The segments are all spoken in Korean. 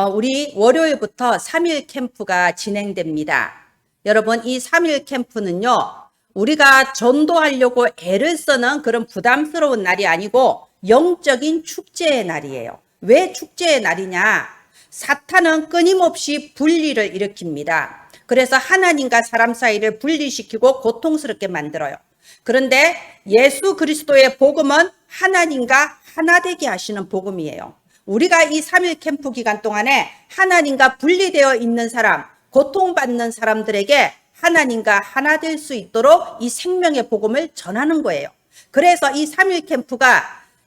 우리 월요일부터 3일 캠프가 진행됩니다. 여러분, 이 3일 캠프는요, 우리가 전도하려고 애를 쓰는 그런 부담스러운 날이 아니고 영적인 축제의 날이에요. 왜 축제의 날이냐? 사탄은 끊임없이 분리를 일으킵니다. 그래서 하나님과 사람 사이를 분리시키고 고통스럽게 만들어요. 그런데 예수 그리스도의 복음은 하나님과 하나 되게 하시는 복음이에요. 우리가 이 3일 캠프 기간 동안에 하나님과 분리되어 있는 사람, 고통받는 사람들에게 하나님과 하나 될 수 있도록 이 생명의 복음을 전하는 거예요. 그래서 이 3일 캠프가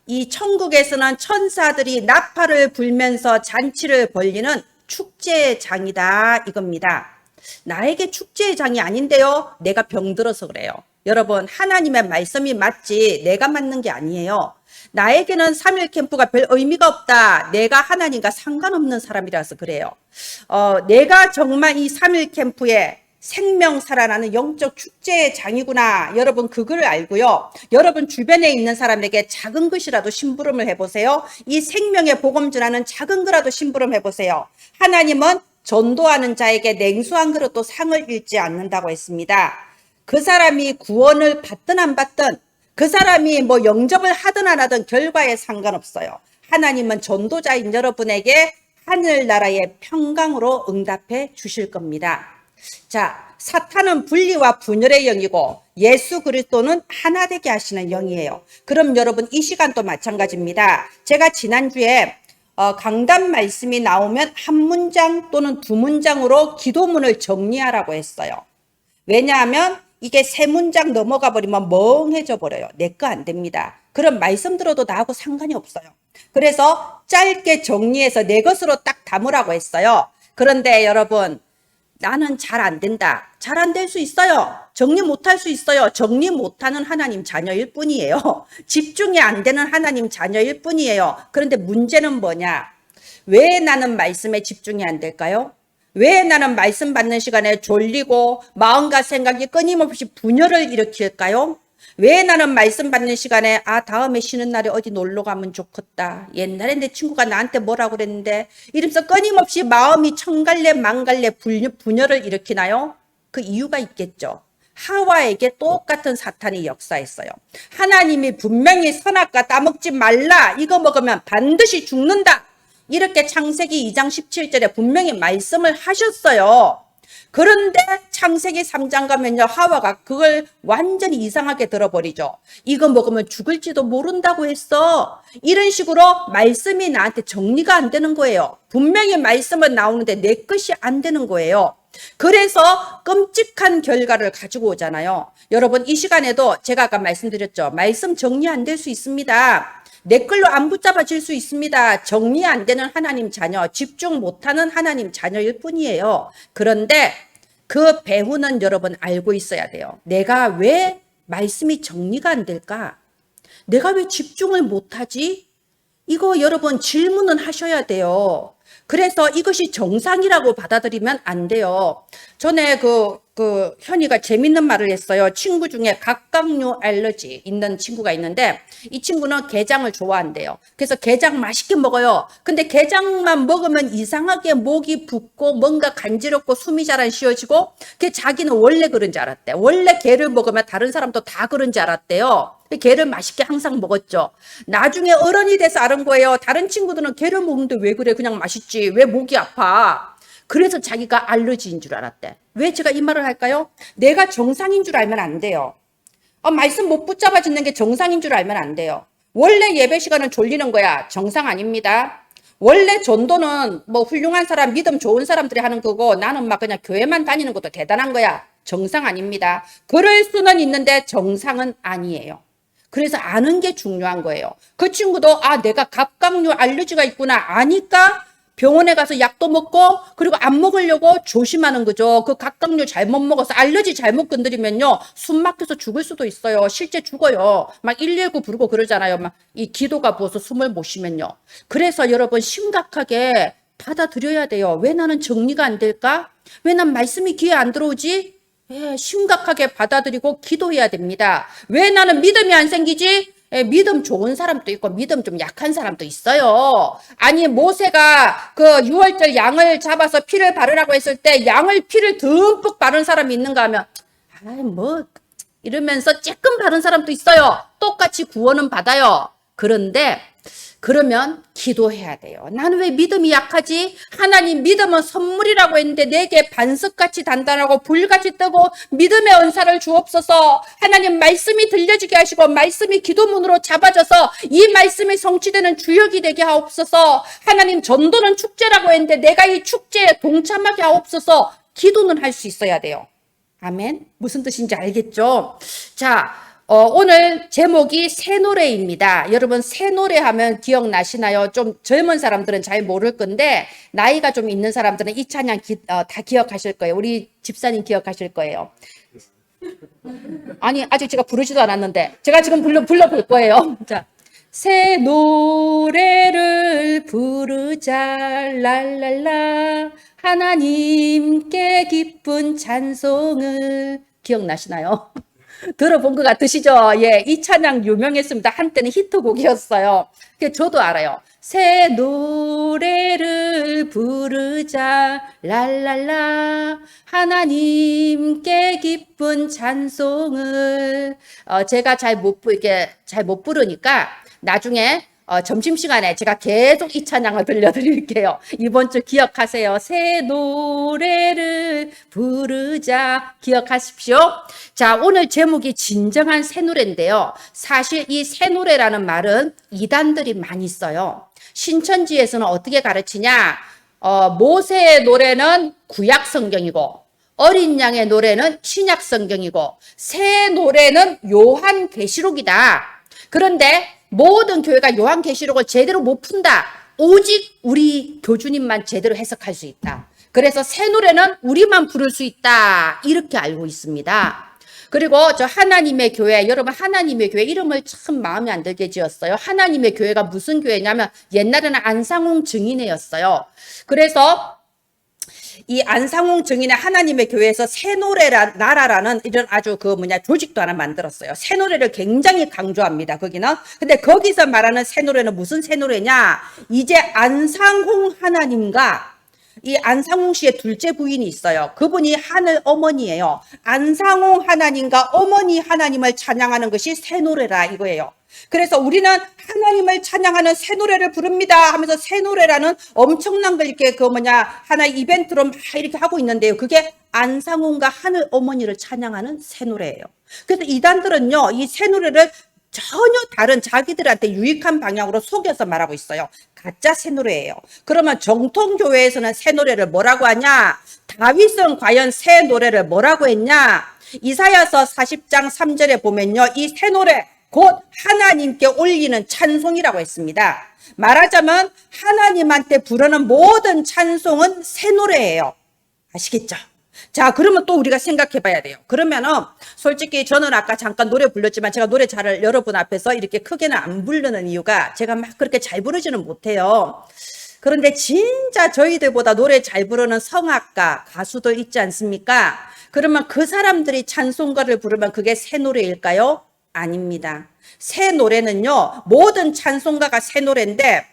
이 천국에서는 천사들이 나팔을 불면서 잔치를 벌리는 축제의 장이다 이겁니다. 나에게 축제의 장이 아닌데요. 내가 병들어서 그래요. 여러분, 하나님의 말씀이 맞지 내가 맞는 게 아니에요. 나에게는 3일 캠프가 별 의미가 없다. 내가 하나님과 상관없는 사람이라서 그래요. 내가 정말 이 3일 캠프에 생명 살아나는 영적 축제의 장이구나. 여러분 그걸 알고요. 여러분 주변에 있는 사람에게 작은 것이라도 심부름을 해보세요. 이 생명의 복음 전하는 작은 거라도 심부름 해보세요. 하나님은 전도하는 자에게 냉수 한 그릇도 상을 잃지 않는다고 했습니다. 그 사람이 구원을 받든 안 받든 그 사람이 뭐 영접을 하든 안 하든 결과에 상관없어요. 하나님은 전도자인 여러분에게 하늘나라의 평강으로 응답해 주실 겁니다. 자, 사탄은 분리와 분열의 영이고 예수 그리스도는 하나 되게 하시는 영이에요. 그럼 여러분 이 시간도 마찬가지입니다. 제가 지난주에 강단 말씀이 나오면 한 문장 또는 두 문장으로 기도문을 정리하라고 했어요. 왜냐하면 이게 세 문장 넘어가 버리면 멍해져 버려요. 내 거 안 됩니다. 그럼 말씀 들어도 나하고 상관이 없어요. 그래서 짧게 정리해서 내 것으로 딱 담으라고 했어요. 그런데 여러분, 나는 잘 안 된다. 잘 안 될 수 있어요. 정리 못할 수 있어요. 정리 못하는 하나님 자녀일 뿐이에요. 집중이 안 되는 하나님 자녀일 뿐이에요. 그런데 문제는 뭐냐? 왜 나는 말씀에 집중이 안 될까요? 왜 나는 말씀 받는 시간에 졸리고 마음과 생각이 끊임없이 분열을 일으킬까요? 왜 나는 말씀 받는 시간에 다음에 쉬는 날에 어디 놀러 가면 좋겠다. 옛날에 내 친구가 나한테 뭐라고 그랬는데 이러면서 끊임없이 마음이 천갈래 만갈래 분열을 일으키나요? 그 이유가 있겠죠. 하와에게 똑같은 사탄이 역사했어요. 하나님이 분명히 선악과 따먹지 말라. 이거 먹으면 반드시 죽는다. 이렇게 창세기 2장 17절에 분명히 말씀을 하셨어요. 그런데 창세기 3장 가면요, 하와가 그걸 완전히 이상하게 들어버리죠. 이거 먹으면 죽을지도 모른다고 했어. 이런 식으로 말씀이 나한테 정리가 안 되는 거예요. 분명히 말씀은 나오는데 내 것이 안 되는 거예요. 그래서 끔찍한 결과를 가지고 오잖아요. 여러분 이 시간에도 제가 아까 말씀드렸죠. 말씀 정리 안 될 수 있습니다. 내 걸로 안 붙잡아질 수 있습니다. 정리 안 되는 하나님 자녀, 집중 못하는 하나님 자녀일 뿐이에요. 그런데 그 배후는 여러분 알고 있어야 돼요. 내가 왜 말씀이 정리가 안 될까? 내가 왜 집중을 못하지? 이거 여러분 질문은 하셔야 돼요. 그래서 이것이 정상이라고 받아들이면 안 돼요. 전에 현이가 재밌는 말을 했어요. 친구 중에 각각류 알러지 있는 친구가 있는데 이 친구는 게장을 좋아한대요. 그래서 게장 맛있게 먹어요. 근데 게장만 먹으면 이상하게 목이 붓고 뭔가 간지럽고 숨이 잘 안 쉬어지고 자기는 원래 그런 줄 알았대. 원래 게를 먹으면 다른 사람도 다 그런 줄 알았대요. 게를 맛있게 항상 먹었죠. 나중에 어른이 돼서 아는 거예요. 다른 친구들은 게를 먹는데 왜 그래? 그냥 맛있지. 왜 목이 아파? 그래서 자기가 알러지인 줄 알았대. 왜 제가 이 말을 할까요? 내가 정상인 줄 알면 안 돼요. 말씀 못 붙잡아 짓는 게 정상인 줄 알면 안 돼요. 원래 예배 시간은 졸리는 거야. 정상 아닙니다. 원래 전도는 뭐 훌륭한 사람, 믿음 좋은 사람들이 하는 거고 나는 막 그냥 교회만 다니는 것도 대단한 거야. 정상 아닙니다. 그럴 수는 있는데 정상은 아니에요. 그래서 아는 게 중요한 거예요. 그 친구도 내가 갑각류 알러지가 있구나 아니까 병원에 가서 약도 먹고 그리고 안 먹으려고 조심하는 거죠. 그 각각류 잘못 먹어서 알러지 잘못 건드리면요 숨 막혀서 죽을 수도 있어요. 실제 죽어요. 막 119 부르고 그러잖아요. 막 이 기도가 부어서 숨을 못 쉬면요. 그래서 여러분 심각하게 받아들여야 돼요. 왜 나는 정리가 안 될까? 왜 난 말씀이 귀에 안 들어오지? 심각하게 받아들이고 기도해야 됩니다. 왜 나는 믿음이 안 생기지? 예, 믿음 좋은 사람도 있고 믿음 좀 약한 사람도 있어요. 아니 모세가 그 유월절 양을 잡아서 피를 바르라고 했을 때 양을 피를 듬뿍 바른 사람이 있는가 하면 아이 뭐 이러면서 쬐끔 바른 사람도 있어요. 똑같이 구원은 받아요. 그런데 그러면 기도해야 돼요. 나는 왜 믿음이 약하지? 하나님 믿음은 선물이라고 했는데 내게 반석같이 단단하고 불같이 뜨고 믿음의 은사를 주옵소서. 하나님 말씀이 들려지게 하시고 말씀이 기도문으로 잡아져서 이 말씀이 성취되는 주역이 되게 하옵소서. 하나님 전도는 축제라고 했는데 내가 이 축제에 동참하게 하옵소서. 기도는 할 수 있어야 돼요. 아멘. 무슨 뜻인지 알겠죠? 자, 오늘 제목이 새 노래입니다. 여러분 새 노래 하면 기억나시나요? 좀 젊은 사람들은 잘 모를 건데 나이가 좀 있는 사람들은 이 찬양 다 기억하실 거예요. 우리 집사님 기억하실 거예요. 아니 아직 제가 부르지도 않았는데 제가 지금 불러볼 거예요. 자, 새 노래를 부르자 랄랄라 하나님께 기쁜 찬송을 기억나시나요? 들어본 것 같으시죠? 예, 이 찬양 유명했습니다. 한때는 히트곡이었어요. 저도 알아요. 새 노래를 부르자 랄랄라 하나님께 기쁜 찬송을 제가 잘 못 부르니까 나중에 점심시간에 제가 계속 이 찬양을 들려드릴게요. 이번 주 기억하세요. 새 노래를 부르자 기억하십시오. 자, 오늘 제목이 진정한 새 노래인데요. 사실 이 새 노래라는 말은 이단들이 많이 써요. 신천지에서는 어떻게 가르치냐? 모세의 노래는 구약 성경이고 어린 양의 노래는 신약 성경이고 새 노래는 요한계시록이다. 그런데 모든 교회가 요한계시록을 제대로 못 푼다. 오직 우리 교주님만 제대로 해석할 수 있다. 그래서 새 노래는 우리만 부를 수 있다. 이렇게 알고 있습니다. 그리고 저 하나님의 교회, 여러분 하나님의 교회 이름을 참 마음에 안 들게 지었어요. 하나님의 교회가 무슨 교회냐면 옛날에는 안상홍 증인회였어요. 그래서 이 안상홍 증인의 하나님의 교회에서 새 노래라 나라라는 이런 아주 조직도 하나 만들었어요. 새 노래를 굉장히 강조합니다. 거기는. 근데 거기서 말하는 새 노래는 무슨 새 노래냐? 이제 안상홍 하나님과 이 안상홍 씨의 둘째 부인이 있어요. 그분이 하늘 어머니예요. 안상홍 하나님과 어머니 하나님을 찬양하는 것이 새 노래라 이거예요. 그래서 우리는 하나님을 찬양하는 새 노래를 부릅니다 하면서 새 노래라는 엄청난 걸 이렇게 하나의 이벤트로 막 이렇게 하고 있는데요. 그게 안상홍과 하늘 어머니를 찬양하는 새 노래예요. 그래서 이단들은요, 이 새 노래를 전혀 다른 자기들한테 유익한 방향으로 속여서 말하고 있어요. 가짜 새 노래예요. 그러면 정통교회에서는 새 노래를 뭐라고 하냐? 다윗은 과연 새 노래를 뭐라고 했냐? 이사야서 40장 3절에 보면요, 이 새 노래 곧 하나님께 올리는 찬송이라고 했습니다. 말하자면 하나님한테 부르는 모든 찬송은 새 노래예요. 아시겠죠? 자, 그러면 또 우리가 생각해 봐야 돼요. 그러면은 솔직히 저는 아까 잠깐 노래 불렀지만 제가 노래 잘 여러분 앞에서 이렇게 크게는 안 부르는 이유가 제가 막 그렇게 잘 부르지는 못해요. 그런데 진짜 저희들보다 노래 잘 부르는 성악가, 가수들 있지 않습니까? 그러면 그 사람들이 찬송가를 부르면 그게 새 노래일까요? 아닙니다. 새 노래는요, 모든 찬송가가 새 노래인데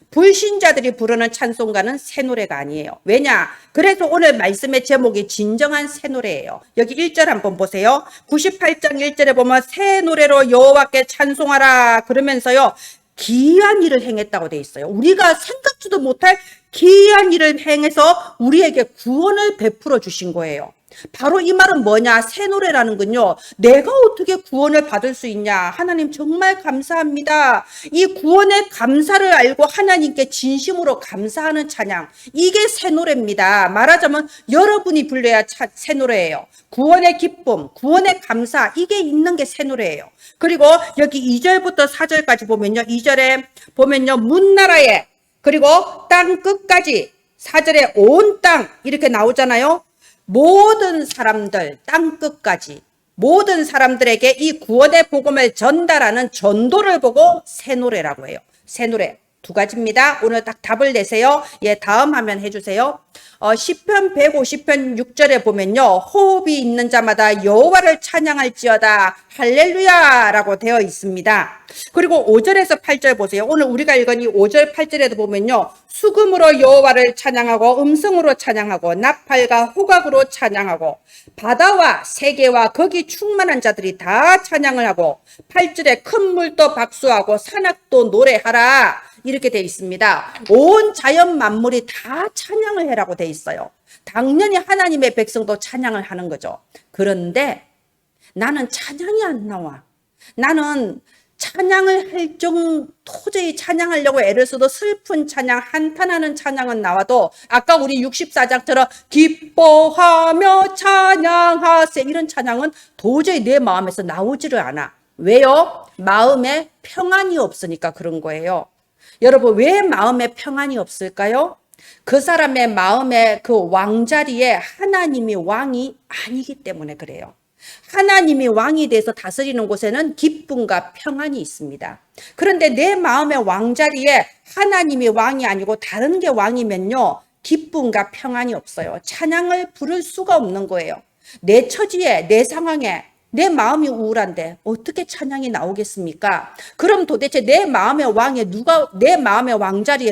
불신자들이 부르는 찬송가는 새 노래가 아니에요. 왜냐? 그래서 오늘 말씀의 제목이 진정한 새 노래예요. 여기 1절 한번 보세요. 98장 1절에 보면 새 노래로 여호와께 찬송하라 그러면서요, 기이한 일을 행했다고 돼 있어요. 우리가 생각지도 못할 기이한 일을 행해서 우리에게 구원을 베풀어 주신 거예요. 바로 이 말은 뭐냐? 새 노래라는 건요, 내가 어떻게 구원을 받을 수 있냐? 하나님 정말 감사합니다. 이 구원의 감사를 알고 하나님께 진심으로 감사하는 찬양, 이게 새 노래입니다. 말하자면 여러분이 불러야 새 노래예요. 구원의 기쁨, 구원의 감사, 이게 있는 게 새 노래예요. 그리고 여기 2절부터 4절까지 보면요, 2절에 보면요, 문나라에, 그리고 땅 끝까지, 4절에 온 땅 이렇게 나오잖아요. 모든 사람들, 땅 끝까지 모든 사람들에게 이 구원의 복음을 전달하는 전도를 보고 새 노래라고 해요. 새 노래. 두 가지입니다. 오늘 딱 답을 내세요. 예, 다음 화면 해주세요. 시편 150편 6절에 보면요. 호흡이 있는 자마다 여호와를 찬양할지어다 할렐루야라고 되어 있습니다. 그리고 5절에서 8절 보세요. 오늘 우리가 읽은 이 5절 8절에도 보면요. 수금으로 여호와를 찬양하고 음성으로 찬양하고 나팔과 호각으로 찬양하고 바다와 세계와 거기 충만한 자들이 다 찬양을 하고 8절에 큰 물도 박수하고 산악도 노래하라 이렇게 되어 있습니다. 온 자연 만물이 다 찬양을 해라고 되어 있어요. 당연히 하나님의 백성도 찬양을 하는 거죠. 그런데 나는 찬양이 안 나와. 나는 찬양을 할 도저히 찬양하려고 애를 써도 슬픈 찬양, 한탄하는 찬양은 나와도 아까 우리 64장처럼 기뻐하며 찬양하세 이런 찬양은 도저히 내 마음에서 나오지를 않아. 왜요? 마음에 평안이 없으니까 그런 거예요. 여러분, 왜 마음에 평안이 없을까요? 그 사람의 마음의 그 왕자리에 하나님이 왕이 아니기 때문에 그래요. 하나님이 왕이 돼서 다스리는 곳에는 기쁨과 평안이 있습니다. 그런데 내 마음의 왕자리에 하나님이 왕이 아니고 다른 게 왕이면요, 기쁨과 평안이 없어요. 찬양을 부를 수가 없는 거예요. 내 처지에, 내 상황에 내 마음이 우울한데 어떻게 찬양이 나오겠습니까? 그럼 도대체 내 마음의 왕자리에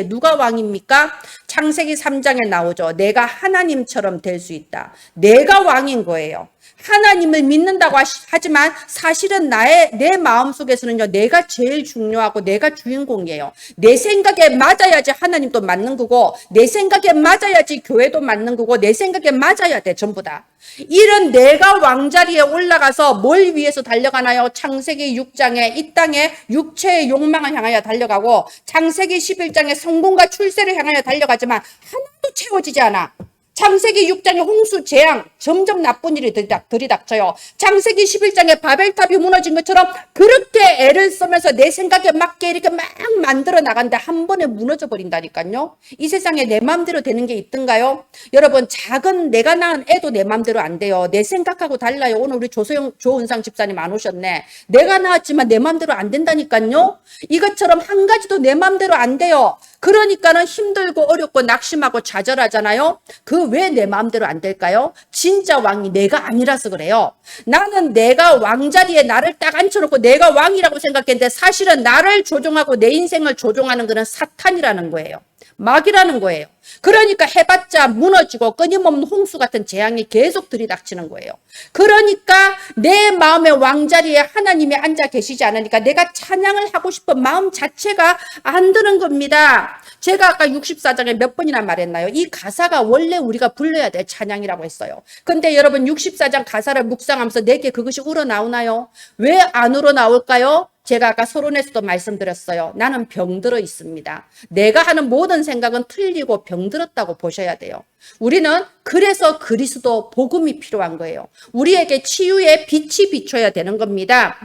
누가 왕입니까? 창세기 3장에 나오죠. 내가 하나님처럼 될 수 있다. 내가 왕인 거예요. 하나님을 믿는다고 하지만 사실은 내 마음 속에서는요, 내가 제일 중요하고 내가 주인공이에요. 내 생각에 맞아야지 하나님도 맞는 거고, 내 생각에 맞아야지 교회도 맞는 거고, 내 생각에 맞아야 돼, 전부 다. 이런 내가 왕자리에 올라가서 뭘 위해서 달려가나요? 창세기 6장에 이 땅에 육체의 욕망을 향하여 달려가고, 창세기 11장에 성공과 출세를 향하여 달려가지만 하나도 채워지지 않아. 창세기 6장에 홍수 재앙, 점점 나쁜 일이 들이닥쳐요. 창세기 11장에 바벨탑이 무너진 것처럼 그렇게 애를 쓰면서 내 생각에 맞게 이렇게 막 만들어 나간다. 한 번에 무너져 버린다니까요. 이 세상에 내 마음대로 되는 게 있던가요? 여러분, 작은 내가 낳은 애도 내 마음대로 안 돼요. 내 생각하고 달라요. 오늘 우리 조은상 집사님 안 오셨네. 내가 낳았지만 내 마음대로 안 된다니까요. 이것처럼 한 가지도 내 마음대로 안 돼요. 그러니까는 힘들고 어렵고 낙심하고 좌절하잖아요. 그 왜 내 마음대로 안 될까요? 진짜 왕이 내가 아니라서 그래요. 나는 내가 왕자리에 나를 딱 앉혀놓고 내가 왕이라고 생각했는데 사실은 나를 조종하고 내 인생을 조종하는 것은 사탄이라는 거예요. 마귀라는 거예요. 그러니까 해봤자 무너지고 끊임없는 홍수 같은 재앙이 계속 들이닥치는 거예요. 그러니까 내 마음의 왕자리에 하나님이 앉아 계시지 않으니까 내가 찬양을 하고 싶은 마음 자체가 안 드는 겁니다. 제가 아까 64장에 몇 번이나 말했나요? 이 가사가 원래 우리가 불러야 될 찬양이라고 했어요. 근데 여러분 64장 가사를 묵상하면서 내게 그것이 우러나오나요? 왜 안 우러나올까요? 제가 아까 서론에서도 말씀드렸어요. 나는 병들어 있습니다. 내가 하는 모든 생각은 틀리고 병들었다고 보셔야 돼요. 우리는 그래서 그리스도 복음이 필요한 거예요. 우리에게 치유의 빛이 비춰야 되는 겁니다.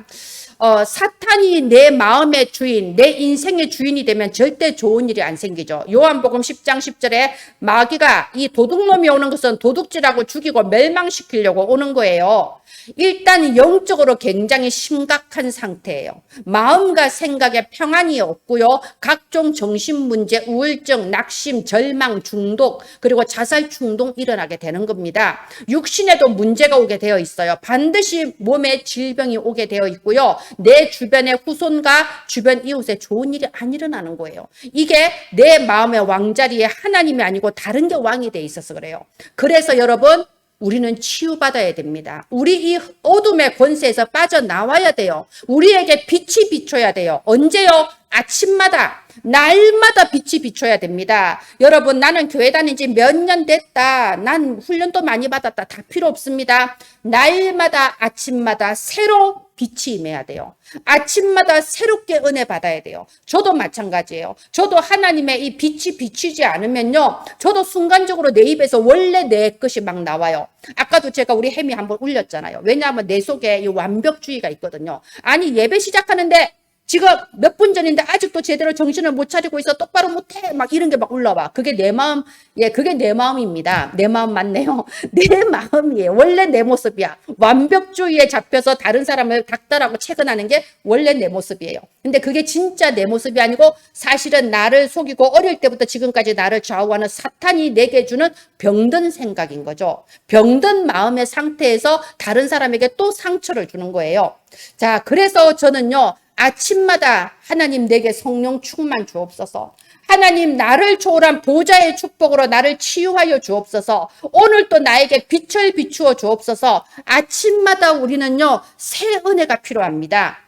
사탄이 내 마음의 주인, 내 인생의 주인이 되면 절대 좋은 일이 안 생기죠. 요한복음 10장 10절에 마귀가 이 도둑놈이 오는 것은 도둑질하고 죽이고 멸망시키려고 오는 거예요. 일단 영적으로 굉장히 심각한 상태예요. 마음과 생각에 평안이 없고요. 각종 정신문제, 우울증, 낙심, 절망, 중독, 그리고 자살 충동 일어나게 되는 겁니다. 육신에도 문제가 오게 되어 있어요. 반드시 몸에 질병이 오게 되어 있고요. 내 주변의 후손과 주변 이웃에 좋은 일이 안 일어나는 거예요. 이게 내 마음의 왕자리에 하나님이 아니고 다른 게 왕이 돼 있어서 그래요. 그래서 여러분, 우리는 치유받아야 됩니다. 우리 이 어둠의 권세에서 빠져나와야 돼요. 우리에게 빛이 비춰야 돼요. 언제요? 아침마다, 날마다 빛이 비춰야 됩니다. 여러분, 나는 교회 다닌 지 몇 년 됐다. 난 훈련도 많이 받았다. 다 필요 없습니다. 날마다, 아침마다 새로 빛이 임해야 돼요. 아침마다 새롭게 은혜 받아야 돼요. 저도 마찬가지예요. 저도 하나님의 이 빛이 비치지 않으면요, 저도 순간적으로 내 입에서 원래 내 것이 막 나와요. 아까도 제가 우리 혜미 한번 울렸잖아요. 왜냐하면 내 속에 이 완벽주의가 있거든요. 아니, 예배 시작하는데 지금 몇 분 전인데 아직도 제대로 정신을 못 차리고 있어. 똑바로 못해. 막 이런 게 막 올라와. 그게 내 마음, 예, 그게 내 마음입니다. 내 마음 맞네요. 내 마음이에요. 원래 내 모습이야. 완벽주의에 잡혀서 다른 사람을 닥달하고 채근하는 게 원래 내 모습이에요. 근데 그게 진짜 내 모습이 아니고 사실은 나를 속이고 어릴 때부터 지금까지 나를 좌우하는 사탄이 내게 주는 병든 생각인 거죠. 병든 마음의 상태에서 다른 사람에게 또 상처를 주는 거예요. 자, 그래서 저는요, 아침마다 하나님 내게 성령 충만 주옵소서. 하나님 나를 초월한 보좌의 축복으로 나를 치유하여 주옵소서. 오늘 또 나에게 빛을 비추어 주옵소서. 아침마다 우리는요, 새 은혜가 필요합니다.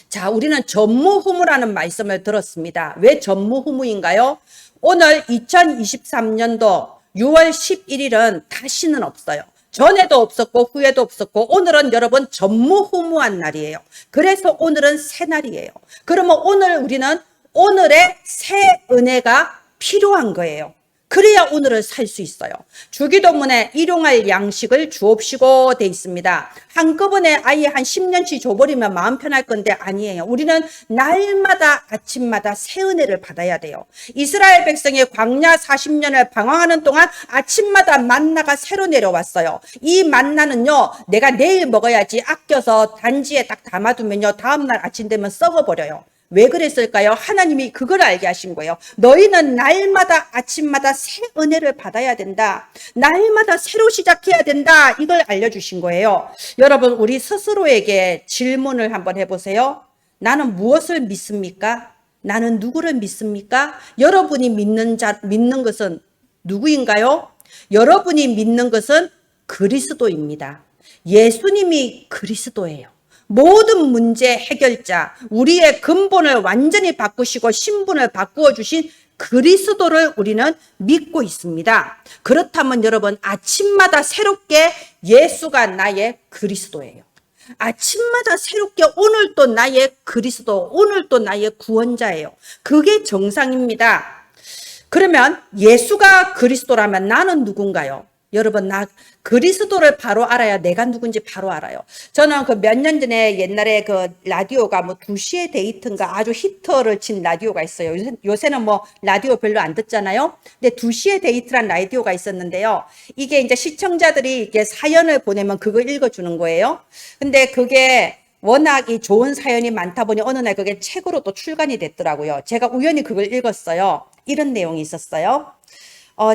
자, 우리는 전무후무라는 말씀을 들었습니다. 왜 전무후무인가요? 오늘 2023년도 6월 11일은 다시는 없어요. 전에도 없었고 후에도 없었고 오늘은 여러분 전무후무한 날이에요. 그래서 오늘은 새 날이에요. 그러면 오늘 우리는 오늘의 새 은혜가 필요한 거예요. 그래야 오늘을 살 수 있어요. 주기도문에 일용할 양식을 주옵시고 돼 있습니다. 한꺼번에 아예 한 10년치 줘버리면 마음 편할 건데 아니에요. 우리는 날마다 아침마다 새 은혜를 받아야 돼요. 이스라엘 백성의 광야 40년을 방황하는 동안 아침마다 만나가 새로 내려왔어요. 이 만나는요, 내가 내일 먹어야지 아껴서 단지에 딱 담아두면요, 다음날 아침 되면 썩어버려요. 왜 그랬을까요? 하나님이 그걸 알게 하신 거예요. 너희는 날마다 아침마다 새 은혜를 받아야 된다. 날마다 새로 시작해야 된다. 이걸 알려주신 거예요. 여러분, 우리 스스로에게 질문을 한번 해보세요. 나는 무엇을 믿습니까? 나는 누구를 믿습니까? 여러분이 믿는 것은 누구인가요? 여러분이 믿는 것은 그리스도입니다. 예수님이 그리스도예요. 모든 문제 해결자, 우리의 근본을 완전히 바꾸시고 신분을 바꾸어 주신 그리스도를 우리는 믿고 있습니다. 그렇다면 여러분, 아침마다 새롭게 예수가 나의 그리스도예요. 아침마다 새롭게 오늘 또 나의 그리스도, 오늘 또 나의 구원자예요. 그게 정상입니다. 그러면 예수가 그리스도라면 나는 누군가요? 여러분, 나 그리스도를 바로 알아야 내가 누군지 바로 알아요. 저는 그 몇 년 전에 옛날에 그 라디오가 뭐 2시에 데이트인가 아주 히트를 친 라디오가 있어요. 요새는 뭐 라디오 별로 안 듣잖아요. 근데 2시에 데이트란 라디오가 있었는데요. 이게 이제 시청자들이 이렇게 사연을 보내면 그거 읽어주는 거예요. 근데 그게 워낙 이 좋은 사연이 많다 보니 어느 날 그게 책으로 또 출간이 됐더라고요. 제가 우연히 그걸 읽었어요. 이런 내용이 있었어요.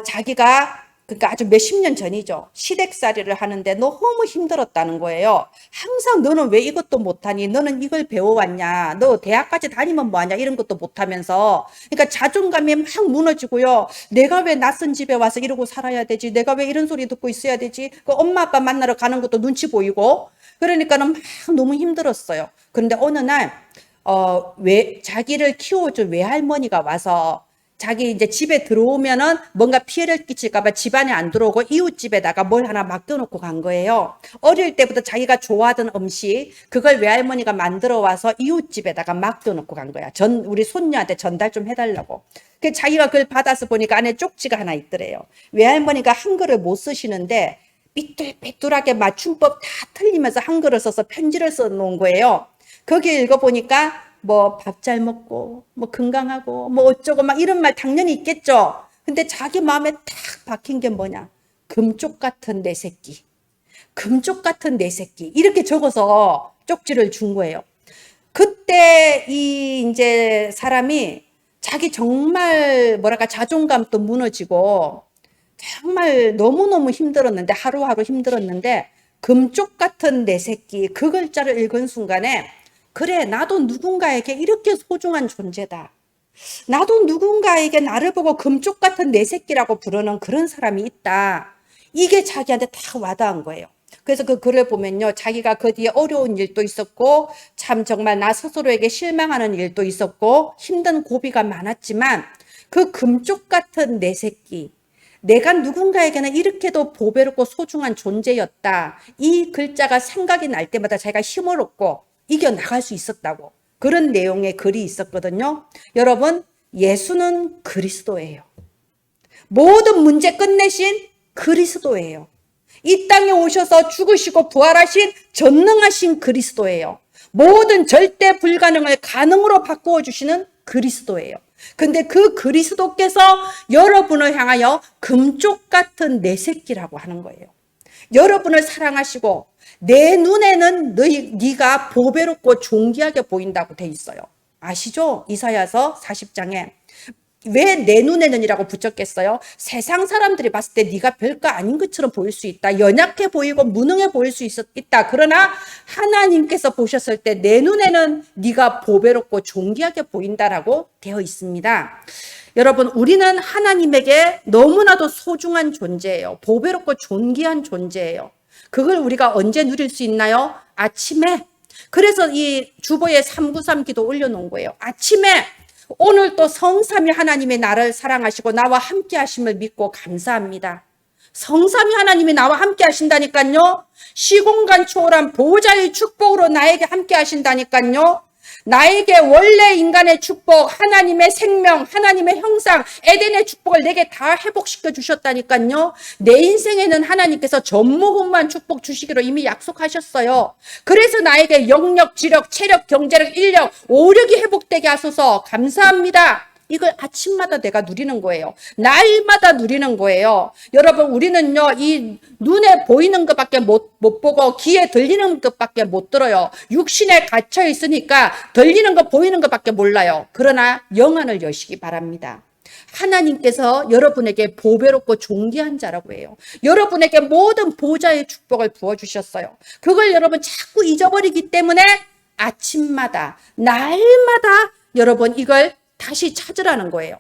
자기가 그러니까 아주 몇십 년 전이죠. 시댁살이를 하는데 너무 힘들었다는 거예요. 항상 너는 왜 이것도 못하니? 너는 이걸 배워왔냐? 너 대학까지 다니면 뭐하냐? 이런 것도 못하면서 그러니까 자존감이 막 무너지고요. 내가 왜 낯선 집에 와서 이러고 살아야 되지? 내가 왜 이런 소리 듣고 있어야 되지? 그 엄마 아빠 만나러 가는 것도 눈치 보이고 그러니까는 막 너무 힘들었어요. 그런데 어느 날 자기를 키워준 외할머니가 와서 자기 이제 집에 들어오면은 뭔가 피해를 끼칠까봐 집안에 안 들어오고 이웃집에다가 뭘 하나 맡겨놓고 간 거예요. 어릴 때부터 자기가 좋아하던 음식, 그걸 외할머니가 만들어 와서 이웃집에다가 맡겨놓고 간 거야. 우리 손녀한테 전달 좀 해달라고. 그 자기가 그걸 받아서 보니까 안에 쪽지가 하나 있더래요. 외할머니가 한글을 못 쓰시는데 삐뚤빼뚤하게 맞춤법 다 틀리면서 한글을 써서 편지를 써놓은 거예요. 거기 읽어보니까 뭐 밥 잘 먹고 뭐 건강하고 뭐 어쩌고 막 이런 말 당연히 있겠죠. 근데 자기 마음에 딱 박힌 게 뭐냐? 금쪽 같은 내 새끼. 금쪽 같은 내 새끼. 이렇게 적어서 쪽지를 준 거예요. 그때 이 이제 사람이 자기 정말 뭐랄까 자존감도 무너지고 정말 너무너무 힘들었는데 하루하루 힘들었는데 금쪽 같은 내 새끼 그 글자를 읽은 순간에 그래, 나도 누군가에게 이렇게 소중한 존재다. 나도 누군가에게 나를 보고 금쪽 같은 내 새끼라고 부르는 그런 사람이 있다. 이게 자기한테 다 와닿은 거예요. 그래서 그 글을 보면요. 자기가 그 뒤에 어려운 일도 있었고 참 정말 나 스스로에게 실망하는 일도 있었고 힘든 고비가 많았지만 그 금쪽 같은 내 새끼, 내가 누군가에게는 이렇게도 보배롭고 소중한 존재였다. 이 글자가 생각이 날 때마다 자기가 힘을 얻고 이겨나갈 수 있었다고 그런 내용의 글이 있었거든요. 여러분, 예수는 그리스도예요. 모든 문제 끝내신 그리스도예요. 이 땅에 오셔서 죽으시고 부활하신 전능하신 그리스도예요. 모든 절대 불가능을 가능으로 바꾸어 주시는 그리스도예요. 근데 그 그리스도께서 여러분을 향하여 금쪽 같은 내 새끼라고 하는 거예요. 여러분을 사랑하시고 내 눈에는 네가 보배롭고 존귀하게 보인다고 돼 있어요. 아시죠? 이사야서 40장에 왜 내 눈에는이라고 붙였겠어요? 세상 사람들이 봤을 때 네가 별거 아닌 것처럼 보일 수 있다. 연약해 보이고 무능해 보일 수 있다. 그러나 하나님께서 보셨을 때 내 눈에는 네가 보배롭고 존귀하게 보인다라고 되어 있습니다. 여러분, 우리는 하나님에게 너무나도 소중한 존재예요. 보배롭고 존귀한 존재예요. 그걸 우리가 언제 누릴 수 있나요? 아침에. 그래서 이 주보에 393 기도 올려놓은 거예요. 아침에 오늘 또 성삼위 하나님의 나를 사랑하시고 나와 함께 하심을 믿고 감사합니다. 성삼위 하나님이 나와 함께 하신다니까요. 시공간 초월한 보호자의 축복으로 나에게 함께 하신다니까요. 나에게 원래 인간의 축복, 하나님의 생명, 하나님의 형상, 에덴의 축복을 내게 다 회복시켜 주셨다니까요. 내 인생에는 하나님께서 전무후무한 축복 주시기로 이미 약속하셨어요. 그래서 나에게 영력, 지력, 체력, 경제력, 인력, 오력이 회복되게 하소서. 감사합니다. 이걸 아침마다 내가 누리는 거예요. 날마다 누리는 거예요. 여러분, 우리는요, 이 눈에 보이는 것밖에 못 보고 귀에 들리는 것밖에 못 들어요. 육신에 갇혀 있으니까 들리는 것, 보이는 것밖에 몰라요. 그러나 영안을 여시기 바랍니다. 하나님께서 여러분에게 보배롭고 존귀한 자라고 해요. 여러분에게 모든 보좌의 축복을 부어주셨어요. 그걸 여러분 자꾸 잊어버리기 때문에 아침마다, 날마다 여러분 이걸 다시 찾으라는 거예요.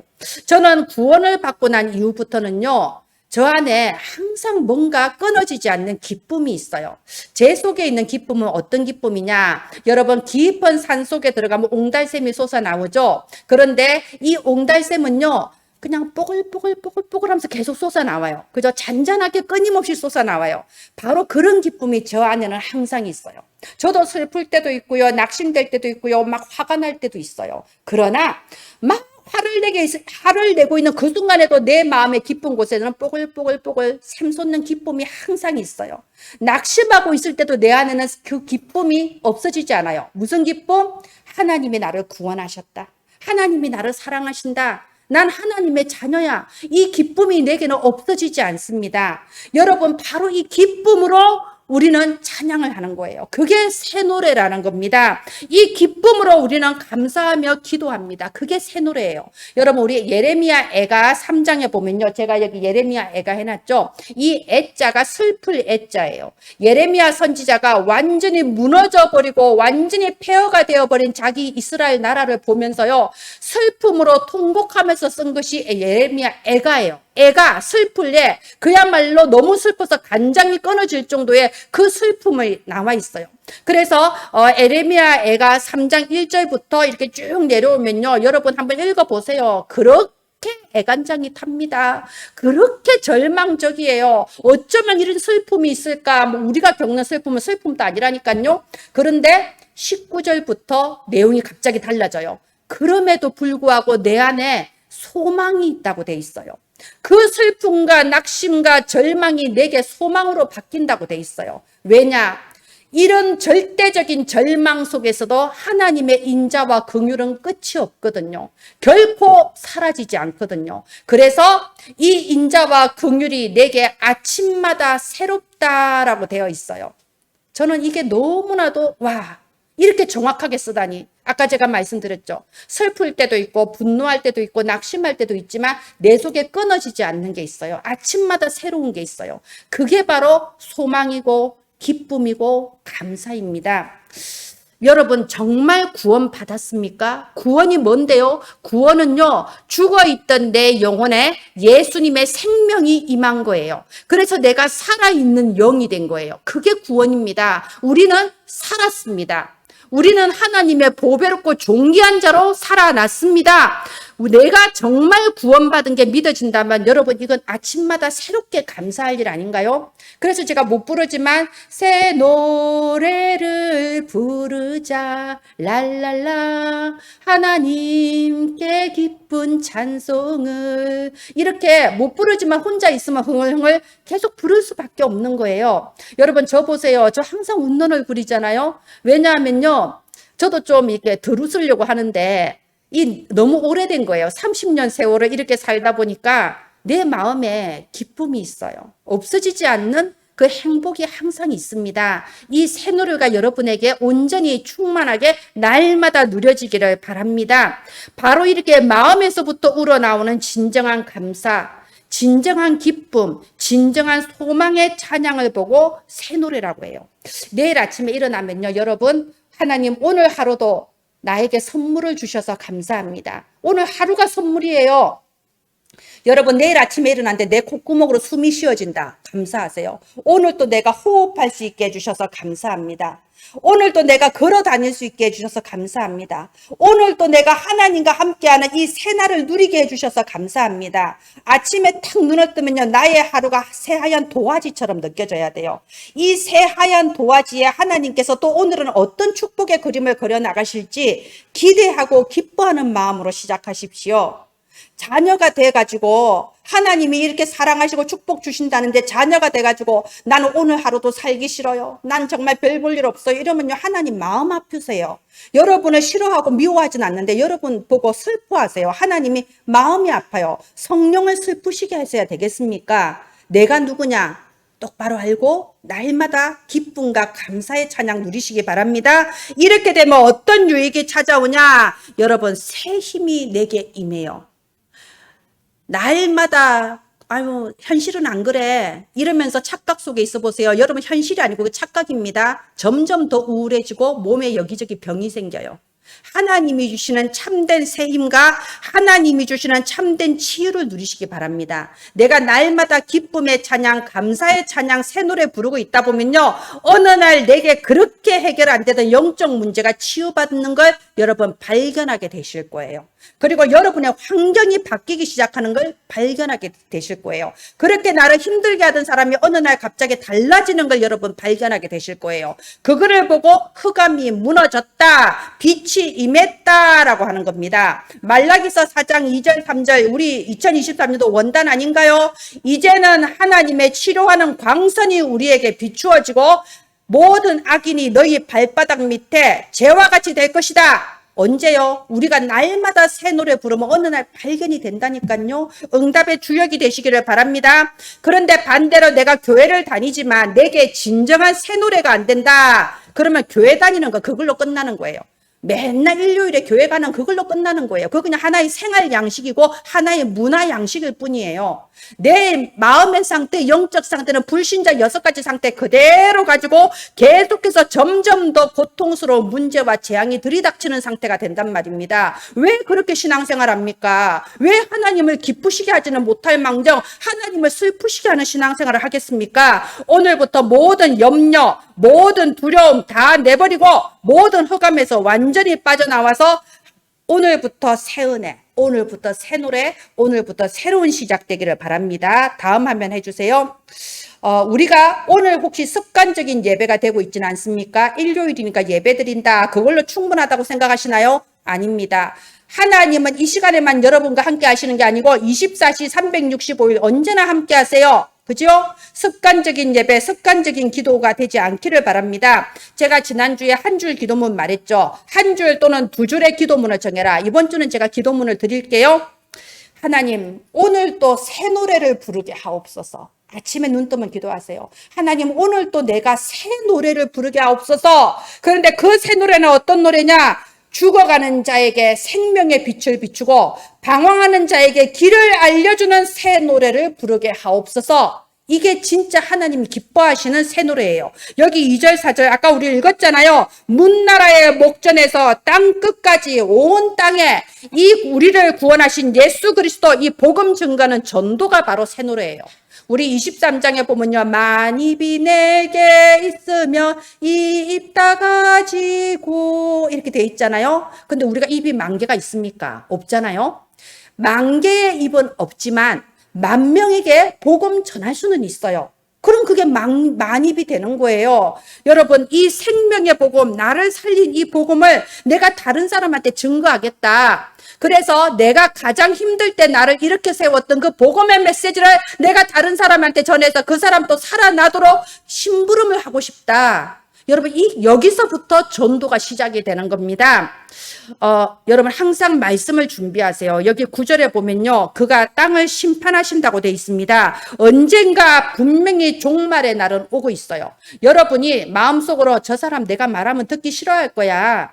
저는 구원을 받고 난 이후부터는요, 저 안에 항상 뭔가 끊어지지 않는 기쁨이 있어요. 제 속에 있는 기쁨은 어떤 기쁨이냐? 여러분, 깊은 산 속에 들어가면 옹달샘이 솟아나오죠? 그런데 이 옹달샘은요, 그냥 뽀글뽀글 하면서 계속 솟아나와요. 그저 잔잔하게 끊임없이 솟아나와요. 바로 그런 기쁨이 저 안에는 항상 있어요. 저도 슬플 때도 있고요. 낙심될 때도 있고요. 막 화가 날 때도 있어요. 그러나 막 화를 내고 있는 그 순간에도 내 마음의 깊은 곳에는 뽀글뽀글 샘솟는 기쁨이 항상 있어요. 낙심하고 있을 때도 내 안에는 그 기쁨이 없어지지 않아요. 무슨 기쁨? 하나님이 나를 구원하셨다. 하나님이 나를 사랑하신다. 난 하나님의 자녀야. 이 기쁨이 내게는 없어지지 않습니다. 여러분, 바로 이 기쁨으로 우리는 찬양을 하는 거예요. 그게 새 노래라는 겁니다. 이 기쁨으로 우리는 감사하며 기도합니다. 그게 새 노래예요. 여러분, 우리 예레미야 애가 3장에 보면요. 제가 여기 예레미야 애가 해놨죠. 이 애자가 슬플 애자예요. 예레미야 선지자가 완전히 무너져버리고 완전히 폐허가 되어버린 자기 이스라엘 나라를 보면서요. 슬픔으로 통곡하면서 쓴 것이 예레미야 애가예요. 애가 슬플 때 그야말로 너무 슬퍼서 간장이 끊어질 정도의 그 슬픔이 나와 있어요. 그래서 예레미야 애가 3장 1절부터 이렇게 쭉 내려오면요. 여러분 한번 읽어보세요. 그렇게 애간장이 탑니다. 그렇게 절망적이에요. 어쩌면 이런 슬픔이 있을까? 뭐 우리가 겪는 슬픔은 슬픔도 아니라니까요. 그런데 19절부터 내용이 갑자기 달라져요. 그럼에도 불구하고 내 안에 소망이 있다고 돼 있어요. 그 슬픔과 낙심과 절망이 내게 소망으로 바뀐다고 돼 있어요. 왜냐? 이런 절대적인 절망 속에서도 하나님의 인자와 긍휼은 끝이 없거든요. 결코 사라지지 않거든요. 그래서 이 인자와 긍휼이 내게 아침마다 새롭다라고 되어 있어요. 저는 이게 너무나도 이렇게 정확하게 쓰다니. 아까 제가 말씀드렸죠. 슬플 때도 있고 분노할 때도 있고 낙심할 때도 있지만 내 속에 끊어지지 않는 게 있어요. 아침마다 새로운 게 있어요. 그게 바로 소망이고 기쁨이고 감사입니다. 여러분 정말 구원 받았습니까? 구원이 뭔데요? 구원은요, 죽어있던 내 영혼에 예수님의 생명이 임한 거예요. 그래서 내가 살아있는 영이 된 거예요. 그게 구원입니다. 우리는 살았습니다. 우리는 하나님의 보배롭고 존귀한 자로 살아났습니다. 내가 정말 구원받은 게 믿어진다면 여러분 이건 아침마다 새롭게 감사할 일 아닌가요? 그래서 제가 못 부르지만 새 노래를 부르자 랄랄라 하나님께 기쁜 찬송을 이렇게 못 부르지만 혼자 있으면 흥얼흥얼 계속 부를 수밖에 없는 거예요. 여러분 저 보세요. 저 항상 웃는 얼굴이잖아요. 왜냐하면요. 저도 좀 이렇게 덜 웃으려고 하는데 이 너무 오래된 거예요. 30년 세월을 이렇게 살다 보니까 내 마음에 기쁨이 있어요. 없어지지 않는 그 행복이 항상 있습니다. 이 새누리가 여러분에게 온전히 충만하게 날마다 누려지기를 바랍니다. 바로 이렇게 마음에서부터 우러나오는 진정한 감사, 진정한 기쁨, 진정한 소망의 찬양을 보고 새노래라고 해요. 내일 아침에 일어나면요, 여러분, 하나님 오늘 하루도 나에게 선물을 주셔서 감사합니다. 오늘 하루가 선물이에요. 여러분, 내일 아침에 일어났는데 내 콧구멍으로 숨이 쉬어진다. 감사하세요. 오늘 또 내가 호흡할 수 있게 해주셔서 감사합니다. 오늘 또 내가 걸어 다닐 수 있게 해주셔서 감사합니다. 오늘 또 내가 하나님과 함께하는 이 새날을 누리게 해주셔서 감사합니다. 아침에 탁 눈을 뜨면요, 나의 하루가 새하얀 도화지처럼 느껴져야 돼요. 이 새하얀 도화지에 하나님께서 또 오늘은 어떤 축복의 그림을 그려 나가실지 기대하고 기뻐하는 마음으로 시작하십시오. 자녀가 돼가지고 하나님이 이렇게 사랑하시고 축복 주신다는데 자녀가 돼가지고 나는 오늘 하루도 살기 싫어요. 난 정말 별 볼 일 없어요. 이러면요, 하나님 마음 아프세요. 여러분을 싫어하고 미워하진 않는데 여러분 보고 슬퍼하세요. 하나님이 마음이 아파요. 성령을 슬프시게 하셔야 되겠습니까? 내가 누구냐? 똑바로 알고 날마다 기쁨과 감사의 찬양 누리시기 바랍니다. 이렇게 되면 어떤 유익이 찾아오냐? 여러분, 새 힘이 내게 임해요. 날마다 아유 현실은 안 그래 이러면서 착각 속에 있어 보세요. 여러분, 현실이 아니고 착각입니다. 점점 더 우울해지고 몸에 여기저기 병이 생겨요. 하나님이 주시는 참된 새 힘과 하나님이 주시는 참된 치유를 누리시기 바랍니다. 내가 날마다 기쁨의 찬양, 감사의 찬양, 새 노래 부르고 있다 보면요, 어느 날 내게 그렇게 해결 안 되던 영적 문제가 치유받는 걸 여러분 발견하게 되실 거예요. 그리고 여러분의 환경이 바뀌기 시작하는 걸 발견하게 되실 거예요. 그렇게 나를 힘들게 하던 사람이 어느 날 갑자기 달라지는 걸 여러분 발견하게 되실 거예요. 그거를 보고 흑암이 무너졌다, 빛이 임했다라고 하는 겁니다. 말라기서 4장 2절 3절, 우리 2023년도 원단 아닌가요? 이제는 하나님의 치료하는 광선이 우리에게 비추어지고 모든 악인이 너희 발바닥 밑에 재와 같이 될 것이다. 언제요? 우리가 날마다 새 노래 부르면 어느 날 발견이 된다니까요. 응답의 주역이 되시기를 바랍니다. 그런데 반대로 내가 교회를 다니지만 내게 진정한 새 노래가 안 된다. 그러면 교회 다니는 거 그걸로 끝나는 거예요. 맨날 일요일에 교회 가는 그걸로 끝나는 거예요. 그거 그냥 하나의 생활 양식이고 하나의 문화 양식일 뿐이에요. 내 마음의 상태, 영적 상태는 불신자 6가지 상태 그대로 가지고 계속해서 점점 더 고통스러운 문제와 재앙이 들이닥치는 상태가 된단 말입니다. 왜 그렇게 신앙생활 합니까? 왜 하나님을 기쁘시게 하지는 못할 망정 하나님을 슬프시게 하는 신앙생활을 하겠습니까? 오늘부터 모든 염려, 모든 두려움 다 내버리고 모든 흑암에서 완전히 빠져나와서 오늘부터 새 은혜, 오늘부터 새 노래, 오늘부터 새로운 시작 되기를 바랍니다. 다음 화면 해주세요. 우리가 오늘 혹시 습관적인 예배가 되고 있지는 않습니까? 일요일이니까 예배 드린다, 그걸로 충분하다고 생각하시나요? 아닙니다. 하나님은 이 시간에만 여러분과 함께 하시는 게 아니고 24시 365일 언제나 함께 하세요. 그죠? 습관적인 예배, 습관적인 기도가 되지 않기를 바랍니다. 제가 지난주에 한 줄 기도문 말했죠. 한 줄 또는 2줄의 기도문을 정해라. 이번 주는 제가 기도문을 드릴게요. 하나님, 오늘 또 새 노래를 부르게 하옵소서. 아침에 눈 뜨면 기도하세요. 하나님, 오늘 또 내가 새 노래를 부르게 하옵소서. 그런데 그 새 노래는 어떤 노래냐? 죽어가는 자에게 생명의 빛을 비추고 방황하는 자에게 길을 알려주는 새 노래를 부르게 하옵소서. 이게 진짜 하나님이 기뻐하시는 새 노래예요. 여기 2절 4절 아까 우리 읽었잖아요. 문나라의 목전에서 땅 끝까지 온 땅에 이 우리를 구원하신 예수 그리스도 이 복음 증거는 전도가 바로 새 노래예요. 우리 23장에 보면요, 만입이 내게 있으면 이 입 다 가지고 이렇게 돼 있잖아요. 근데 우리가 입이 10,000개가 있습니까? 없잖아요. 10,000개의 입은 없지만 10,000명에게 복음 전할 수는 있어요. 그럼 그게 만입이 되는 거예요. 여러분, 이 생명의 복음, 나를 살린 이 복음을 내가 다른 사람한테 증거하겠다. 그래서 내가 가장 힘들 때 나를 이렇게 세웠던 그 복음의 메시지를 내가 다른 사람한테 전해서 그 사람도 살아나도록 심부름을 하고 싶다. 여러분, 여기서부터 전도가 시작이 되는 겁니다. 여러분, 항상 말씀을 준비하세요. 여기 9절에 보면요, 그가 땅을 심판하신다고 돼 있습니다. 언젠가 분명히 종말의 날은 오고 있어요. 여러분이 마음속으로 저 사람 내가 말하면 듣기 싫어할 거야.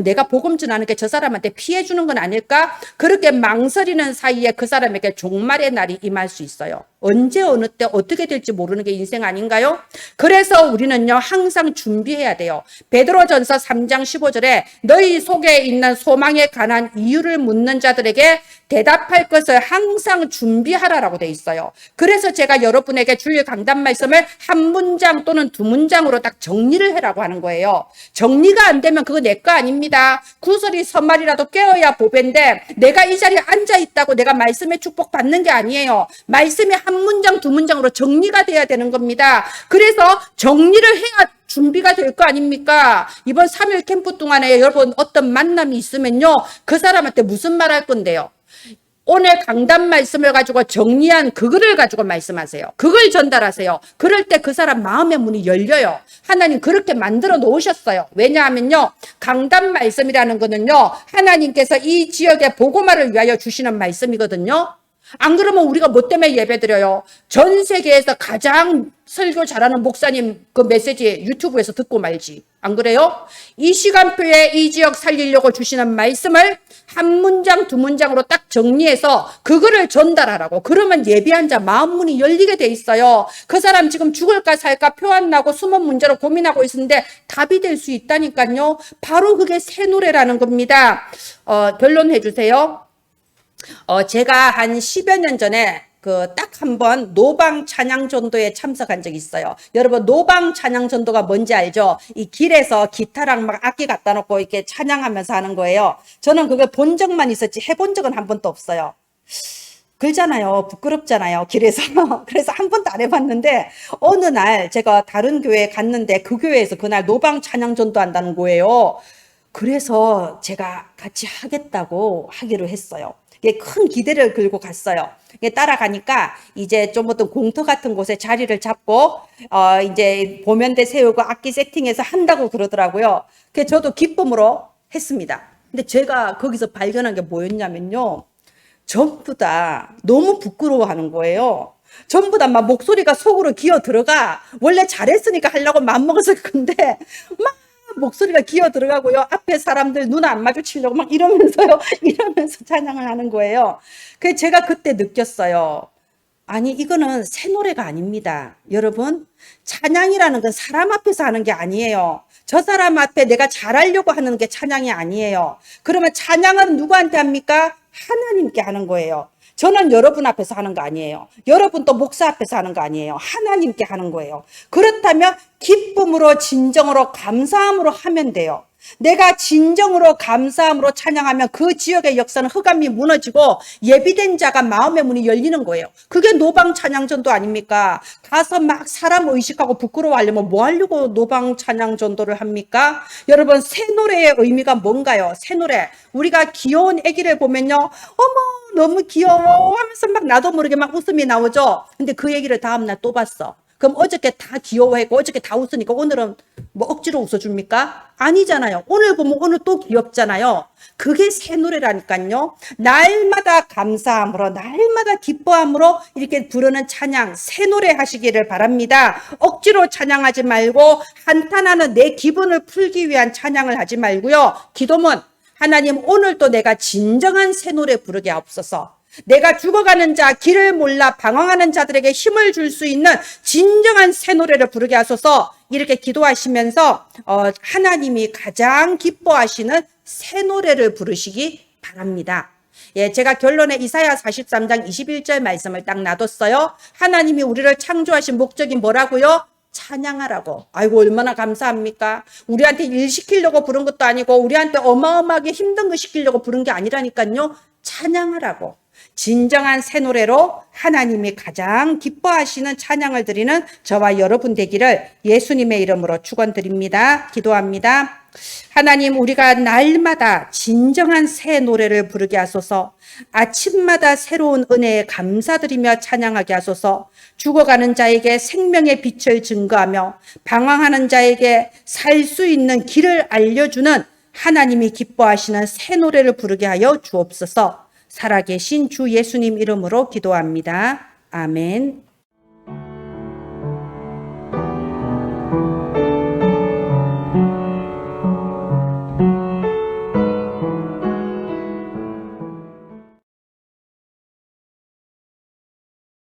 내가 복음 전하는 게 저 사람한테 피해 주는 건 아닐까? 그렇게 망설이는 사이에 그 사람에게 종말의 날이 임할 수 있어요. 언제 어느 때 어떻게 될지 모르는 게 인생 아닌가요? 그래서 우리는요, 항상 준비해야 돼요. 베드로전서 3장 15절에 너희 속에 있는 소망에 관한 이유를 묻는 자들에게 대답할 것을 항상 준비하라라고 돼 있어요. 그래서 제가 여러분에게 주일 강단 말씀을 한 문장 또는 두 문장으로 딱 정리를 해라고 하는 거예요. 정리가 안 되면 그거 내 거 아닙니다. 구설이 서말이라도 깨어야 보배인데 내가 이 자리에 앉아 있다고 내가 말씀의 축복 받는 게 아니에요. 말씀이 한 문장 두 문장으로 정리가 돼야 되는 겁니다. 그래서 정리를 해야 준비가 될 거 아닙니까? 이번 3일 캠프 동안에 여러분 어떤 만남이 있으면요, 그 사람한테 무슨 말 할 건데요? 오늘 강단 말씀을 가지고 정리한 그거를 가지고 말씀하세요. 그걸 전달하세요. 그럴 때 그 사람 마음의 문이 열려요. 하나님 그렇게 만들어 놓으셨어요. 왜냐하면요, 강단 말씀이라는 거는요, 하나님께서 이 지역의 복음화를 위하여 주시는 말씀이거든요. 안 그러면 우리가 뭐 때문에 예배드려요? 전 세계에서 가장 설교 잘하는 목사님 그 메시지 유튜브에서 듣고 말지. 안 그래요? 이 시간표에 이 지역 살리려고 주시는 말씀을 한 문장 두 문장으로 딱 정리해서 그거를 전달하라고. 그러면 예배한 자 마음 문이 열리게 돼 있어요. 그 사람 지금 죽을까 살까 표 안 나고 숨은 문제로 고민하고 있는데 답이 될 수 있다니까요. 바로 그게 새 노래라는 겁니다. 결론해 주세요. 제가 한 10여 년 전에 딱 한 번 노방 찬양 전도에 참석한 적이 있어요. 여러분, 노방 찬양 전도가 뭔지 알죠? 이 길에서 기타랑 막 악기 갖다 놓고 이렇게 찬양하면서 하는 거예요. 저는 그걸 본 적만 있었지 해본 적은 한 번도 없어요. 그렇잖아요. 부끄럽잖아요. 길에서. 그래서 한 번도 안 해봤는데 어느 날 제가 다른 교회에 갔는데 그 교회에서 그날 노방 찬양 전도 한다는 거예요. 그래서 제가 같이 하겠다고 하기로 했어요. 큰 기대를 걸고 갔어요. 따라가니까 이제 좀 어떤 공터 같은 곳에 자리를 잡고 이제 보면대 세우고 악기 세팅해서 한다고 그러더라고요. 그래서 저도 기쁨으로 했습니다. 근데 제가 거기서 발견한 게 뭐였냐면요, 전부 다 너무 부끄러워하는 거예요. 전부 다 막 목소리가 속으로 기어 들어가. 원래 잘했으니까 하려고 마음먹었을 건데 막 목소리가 기어 들어가고요. 앞에 사람들 눈 안 마주치려고 막 이러면서요. 이러면서 찬양을 하는 거예요. 그래서 제가 그때 느꼈어요. 아니, 이거는 새 노래가 아닙니다. 여러분, 찬양이라는 건 사람 앞에서 하는 게 아니에요. 저 사람 앞에 내가 잘하려고 하는 게 찬양이 아니에요. 그러면 찬양은 누구한테 합니까? 하나님께 하는 거예요. 저는 여러분 앞에서 하는 거 아니에요. 여러분 또 목사 앞에서 하는 거 아니에요. 하나님께 하는 거예요. 그렇다면 기쁨으로 진정으로 감사함으로 하면 돼요. 내가 진정으로 감사함으로 찬양하면 그 지역의 역사는 흑암이 무너지고 예비된 자가 마음의 문이 열리는 거예요. 그게 노방 찬양전도 아닙니까? 가서 막 사람 의식하고 부끄러워하려면 뭐 하려고 노방 찬양전도를 합니까? 여러분, 새 노래의 의미가 뭔가요? 새 노래. 우리가 귀여운 아기를 보면요, 어머 너무 귀여워 하면서 막 나도 모르게 막 웃음이 나오죠. 근데 그 얘기를 다음날 또 봤어. 그럼 어저께 다 귀여워했고 어저께 다 웃으니까 오늘은 뭐 억지로 웃어줍니까? 아니잖아요. 오늘 보면 오늘 또 귀엽잖아요. 그게 새 노래라니까요. 날마다 감사함으로 날마다 기뻐함으로 이렇게 부르는 찬양, 새 노래 하시기를 바랍니다. 억지로 찬양하지 말고 한탄하는 내 기분을 풀기 위한 찬양을 하지 말고요. 기도문, 하나님 오늘도 내가 진정한 새 노래 부르게 하옵소서. 내가 죽어가는 자, 길을 몰라 방황하는 자들에게 힘을 줄 수 있는 진정한 새 노래를 부르게 하소서. 이렇게 기도하시면서 하나님이 가장 기뻐하시는 새 노래를 부르시기 바랍니다. 예, 제가 결론에 이사야 43장 21절 말씀을 딱 놔뒀어요. 하나님이 우리를 창조하신 목적이 뭐라고요? 찬양하라고. 아이고, 얼마나 감사합니까? 우리한테 일 시키려고 부른 것도 아니고 우리한테 어마어마하게 힘든 거 시키려고 부른 게 아니라니까요. 찬양하라고. 진정한 새 노래로 하나님이 가장 기뻐하시는 찬양을 드리는 저와 여러분 되기를 예수님의 이름으로 축원드립니다. 기도합니다. 하나님, 우리가 날마다 진정한 새 노래를 부르게 하소서. 아침마다 새로운 은혜에 감사드리며 찬양하게 하소서. 죽어가는 자에게 생명의 빛을 증거하며 방황하는 자에게 살 수 있는 길을 알려주는 하나님이 기뻐하시는 새 노래를 부르게 하여 주옵소서. 살아계신 주 예수님 이름으로 기도합니다. 아멘.